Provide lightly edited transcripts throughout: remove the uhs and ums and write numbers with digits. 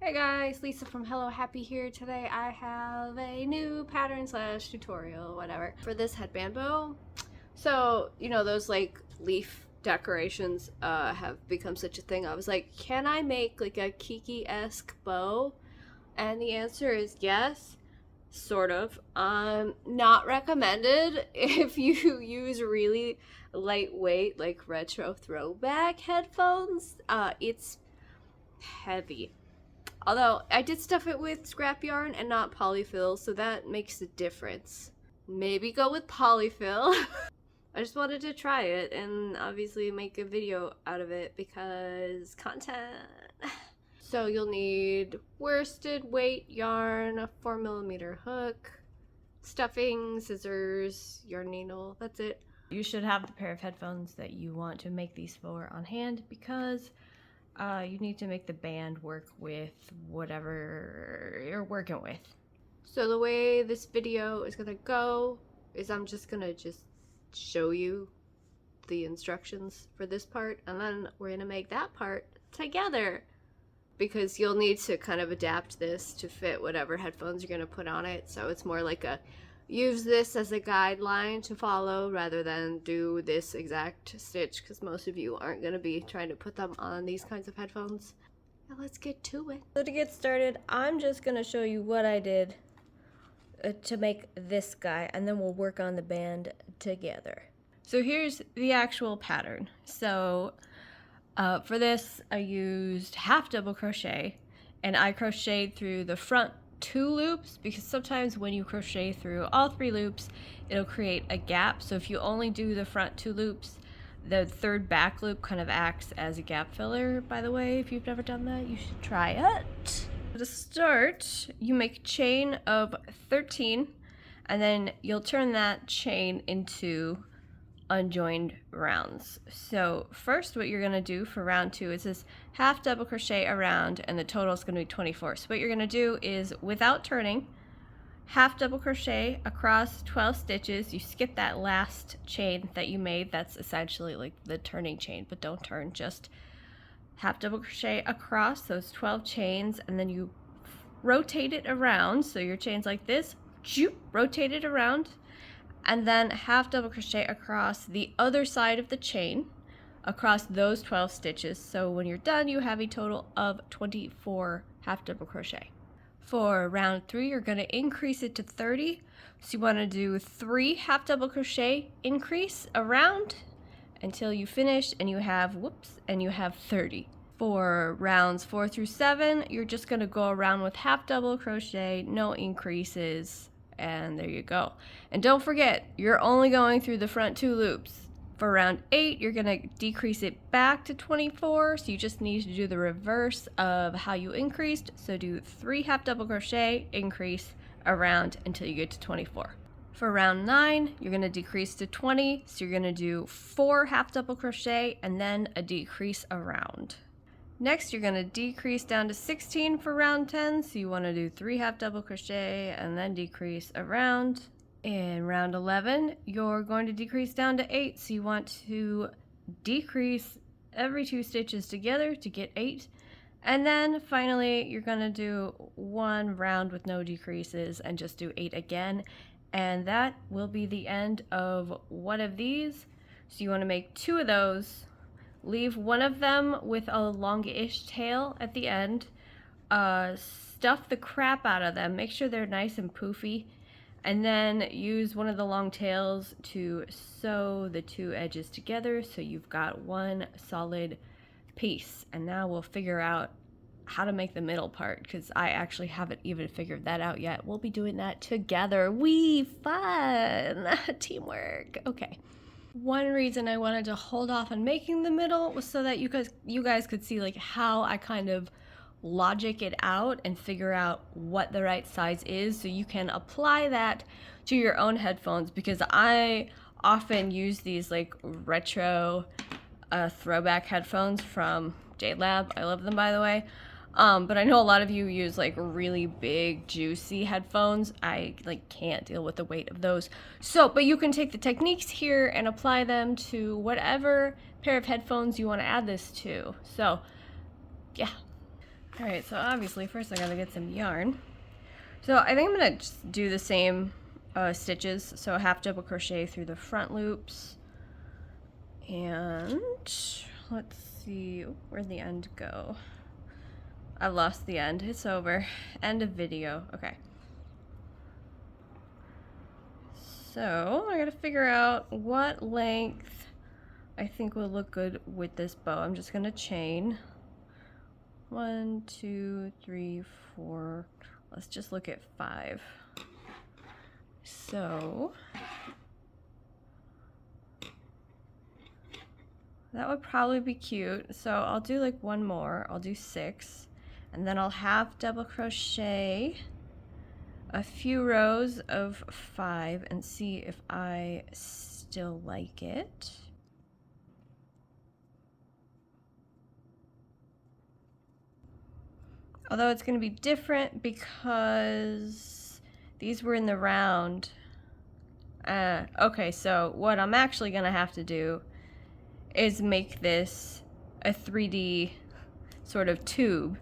Hey guys, Lisa from Hello Happy here. Today I have a new pattern slash tutorial, whatever, for this headband bow. So, you know, those like leaf decorations have become such a thing. I was like, can I make like a kiki-esque bow? And the answer is yes, sort of. Not recommended if you use really lightweight, like retro throwback headphones. It's heavy. Although I did stuff it with scrap yarn and not polyfill, so that makes a difference. Maybe go with polyfill. I just wanted to try it and obviously make a video out of it because content. So you'll need worsted weight yarn, a 4mm hook, stuffing, scissors, yarn needle, that's it. You should have the pair of headphones that you want to make these for on hand because you need to make the band work with whatever you're working with. So the way this video is gonna go is I'm just gonna show you the instructions for this part, and then we're gonna make that part together because you'll need to kind of adapt this to fit whatever headphones you're gonna put on it. So it's more like a use this as a guideline to follow rather than do this exact stitch, because most of you aren't going to be trying to put them on these kinds of headphones. Now let's get to it. So to get started, I'm just going to show you what I did to make this guy, and then we'll work on the band together. So here's the actual pattern. So for this, I used half double crochet, and I crocheted through the front 2 loops because sometimes when you crochet through all 3 loops it'll create a gap. So if you only do the front 2 loops, the third back loop kind of acts as a gap filler. By the way, if you've never done that, you should try it. To start, you make a chain of 13 and then you'll turn that chain into unjoined rounds. So first what you're going to do for round 2 is this half double crochet around, and the total is going to be 24. So what you're going to do is, without turning, half double crochet across 12 stitches. You skip that last chain that you made. That's essentially like the turning chain, but don't turn, just half double crochet across those 12 chains, and then you rotate it around. So your chain's like this, rotate it around, and then half double crochet across the other side of the chain across those 12 stitches. So when you're done, you have a total of 24 half double crochet. For round 3, you're going to increase it to 30. So you want to do 3 half double crochet increase around until you finish and you have, and you have 30. For rounds 4 through 7, you're just going to go around with half double crochet, no increases, and there you go. And don't forget, you're only going through the front 2 loops. For round 8, you're going to decrease it back to 24, so you just need to do the reverse of how you increased. So do 3 half double crochet, increase around until you get to 24. For round 9, you're going to decrease to 20, so you're going to do 4 half double crochet and then a decrease around. Next, you're going to decrease down to 16 for round 10, so you want to do 3 half double crochet and then decrease around. In round 11, you're going to decrease down to 8, so you want to decrease every 2 stitches together to get 8. And then finally, you're going to do 1 round with no decreases and just do 8 again. And that will be the end of one of these. So you want to make 2 of those. Leave one of them with a longish tail at the end. Stuff the crap out of them. Make sure they're nice and poofy. And then use one of the long tails to sew the 2 edges together so you've got one solid piece. And now we'll figure out how to make the middle part, because I actually haven't even figured that out yet. We'll be doing that together. Wee, fun! Teamwork. Okay. One reason I wanted to hold off on making the middle was so that you guys could see like how I kind of logic it out and figure out what the right size is, so you can apply that to your own headphones, because I often use these like retro throwback headphones from JLab. I love them, by the way. But I know a lot of you use like really big juicy headphones. I like can't deal with the weight of those. So, but you can take the techniques here and apply them to whatever pair of headphones you want to add this to. So yeah. All right, so obviously first I gotta get some yarn. So I think I'm gonna just do the same stitches. So a half double crochet through the front loops. And let's see, where'd the end go? I lost the end, it's over. End of video, okay. So I gotta figure out what length I think will look good with this bow. I'm just gonna chain 1, 2, 3, 4. Let's just look at 5. So that would probably be cute. So I'll do like one more. I'll do 6, and then I'll half double crochet a few rows of 5 and see if I still like it. Although it's going to be different because these were in the round. Okay, so what I'm actually going to have to do is make this a 3D sort of tube.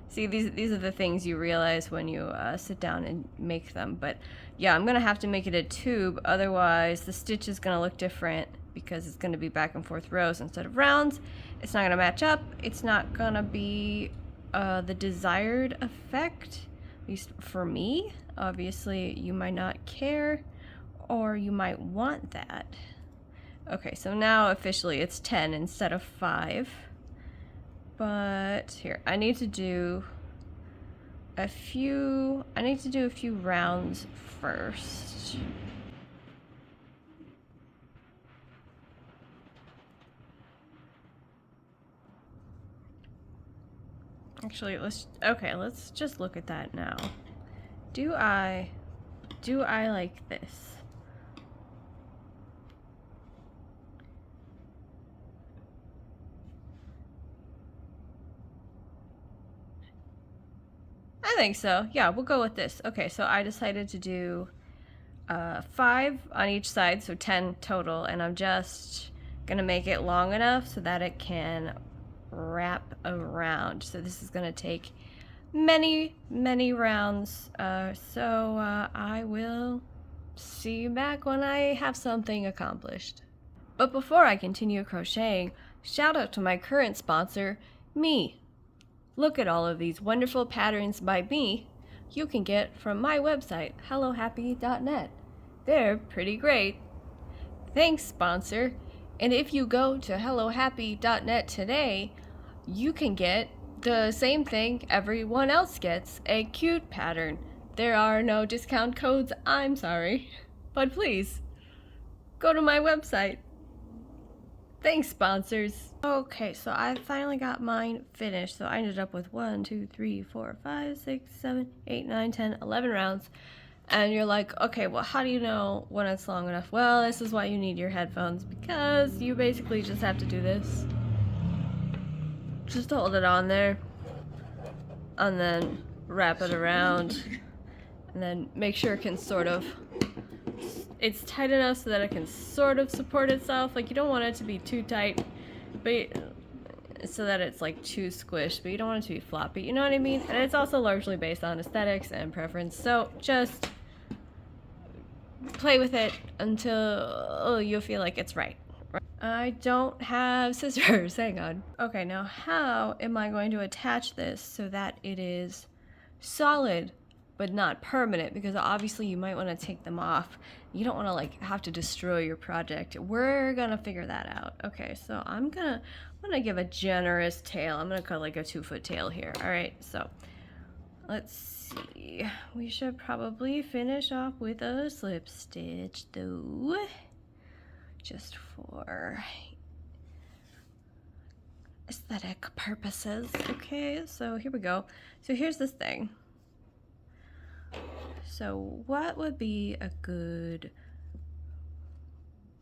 See, these are the things you realize when you sit down and make them. But yeah, I'm going to have to make it a tube. Otherwise, the stitch is going to look different because it's going to be back and forth rows instead of rounds. It's not going to match up. It's not going to be the desired effect, at least for me. Obviously, you might not care, or you might want that. Okay, so now officially it's 10 instead of 5. But here, I need to do a few rounds first. Actually, let's just look at that now. Do I like this? I think so. Yeah, we'll go with this. Okay, so I decided to do 5 on each side, so 10 total, and I'm just gonna make it long enough so that it can wrap around. So this is gonna take many rounds. I will see you back when I have something accomplished. But before I continue crocheting, shout out to my current sponsor, me. Look at all of these wonderful patterns by me you can get from my website, hellohappy.net. They're pretty great. Thanks, sponsor. And if you go to hellohappy.net today, you can get the same thing everyone else gets, a cute pattern. There are no discount codes, I'm sorry. But please, go to my website. Thanks, sponsors. Okay, so I finally got mine finished. So I ended up with 1, 2, 3, 4, 5, 6, 7, 8, 9, 10, 11 rounds. And you're like, okay, well, how do you know when it's long enough? Well, this is why you need your headphones, because you basically just have to do this. Just hold it on there, and then wrap it around, and then make sure it can it's tight enough so that it can sort of support itself. Like, you don't want it to be too tight, but so that it's like too squished, but you don't want it to be floppy, you know what I mean? And it's also largely based on aesthetics and preference, so just play with it until you feel like it's right. I don't have scissors, hang on. Okay, now how am I going to attach this so that it is solid but not permanent? Because obviously you might want to take them off. You don't want to like have to destroy your project. We're gonna figure that out. Okay, so I'm gonna give a generous tail. I'm gonna cut like a 2-foot tail here. All right, so let's see. We should probably finish off with a slip stitch though, just for aesthetic purposes. Okay, so here we go. So here's this thing. So what would be a good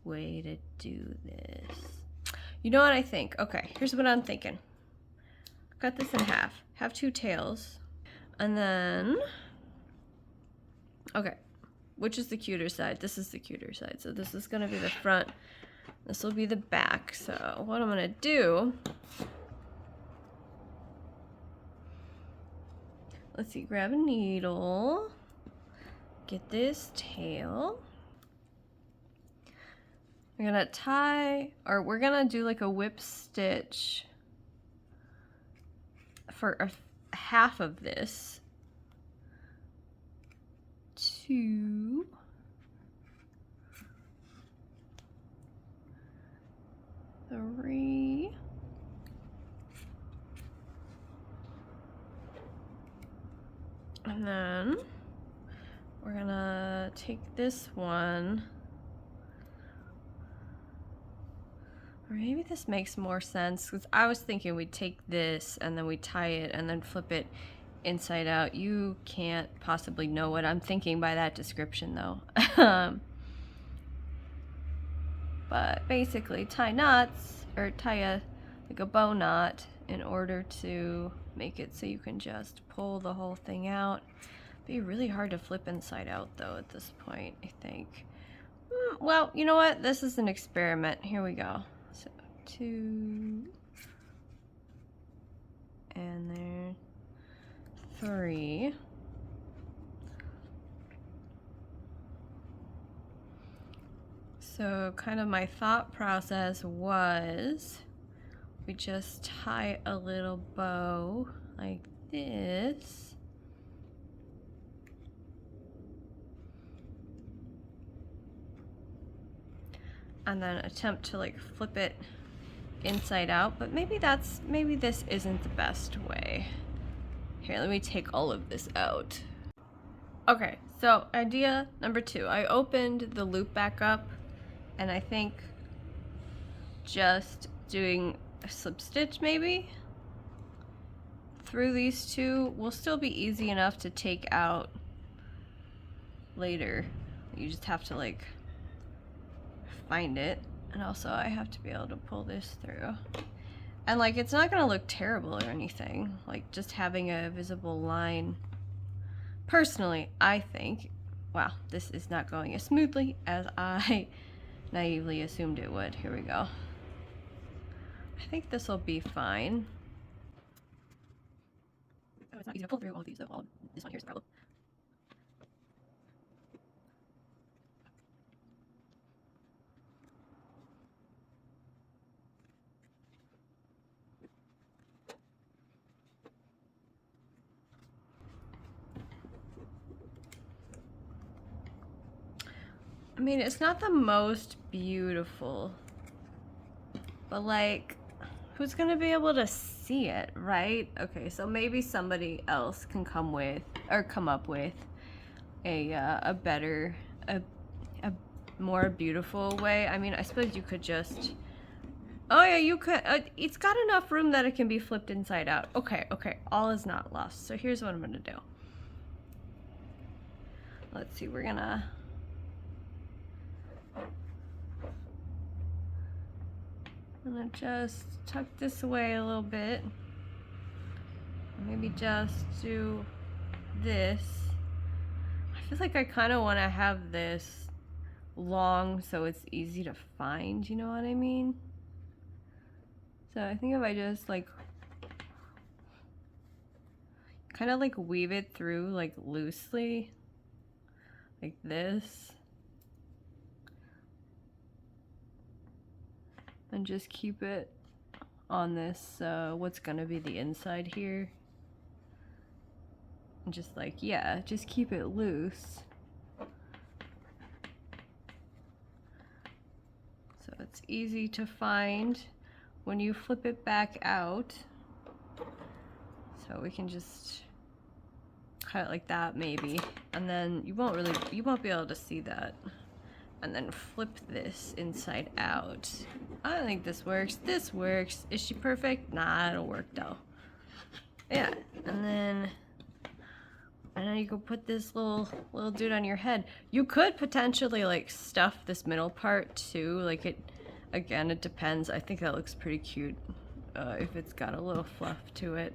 way to do this? You know what I think? Okay, here's what I'm thinking. Cut this in half. Have 2 tails. And then, okay, which is the cuter side? This is the cuter side. So this is gonna be the front. This will be the back. So what I'm gonna do let's see, grab a needle, get this tail. We're gonna tie, or we're gonna do like a whip stitch for half of this. 2, 3, and then we're gonna take this one, or maybe this makes more sense because I was thinking we'd take this and then we tie it and then flip it inside out. You can't possibly know what I'm thinking by that description though. But basically tie knots, or tie like a bow knot in order to make it so you can just pull the whole thing out. Be really hard to flip inside out though at this point, I think. Well, you know what? This is an experiment. Here we go. So 2, and there 3. So kind of my thought process was we just tie a little bow like this. And then attempt to like flip it inside out, but maybe this isn't the best way. Here, let me take all of this out. Okay, so idea number 2. I opened the loop back up, and I think just doing a slip stitch maybe through these two will still be easy enough to take out later. You just have to like find it, and also I have to be able to pull this through, and like it's not gonna look terrible or anything, like just having a visible line. Personally, I think, wow, this is not going as smoothly as I naively assumed it would. Here we go. I think this will be fine. Oh, it's not easy to pull through all of these though. Well, this one here's the problem. I mean, it's not the most beautiful, but like, who's gonna be able to see it, right? Okay, so maybe somebody else can come up with a better, a more beautiful way. I mean, I suppose you could just, oh yeah, you could, it's got enough room that it can be flipped inside out. Okay, all is not lost. So here's what I'm gonna do. Let's see, we're gonna, I'm gonna just tuck this away a little bit. Maybe just do this. I feel like I kind of want to have this long so it's easy to find, you know what I mean? So I think if I just like kind of like weave it through like loosely like this, and just keep it on this what's gonna be the inside here, and just like, yeah, just keep it loose so it's easy to find when you flip it back out. So we can just cut it like that maybe, and then you won't be able to see that, and then flip this inside out. I don't think this works. This works. Is she perfect? Nah, it'll work though. Yeah, and then you can put this little dude on your head. You could potentially like stuff this middle part too. Like it, again, it depends. I think that looks pretty cute if it's got a little fluff to it.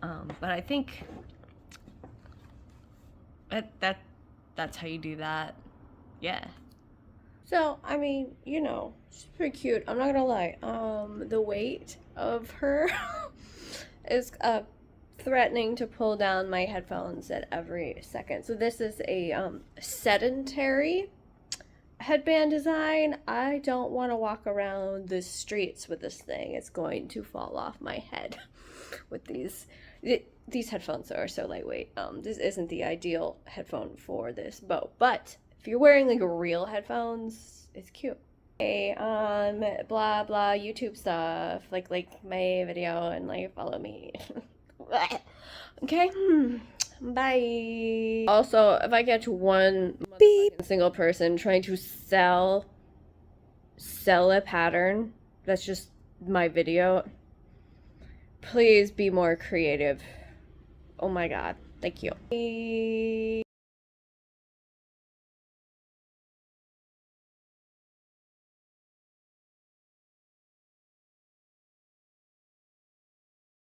But I think that's how you do that. Yeah. So, I mean, you know, she's pretty cute. I'm not gonna lie. The weight of her is threatening to pull down my headphones at every second. So this is a sedentary headband design. I don't want to walk around the streets with this thing. It's going to fall off my head with these headphones are so lightweight. This isn't the ideal headphone for this bow, but if you're wearing like real headphones, it's cute. Okay, blah blah YouTube stuff, like my video and like follow me. Okay, bye. Also, if I catch one single person trying to sell a pattern that's just my video, please be more creative. Oh my god, thank you.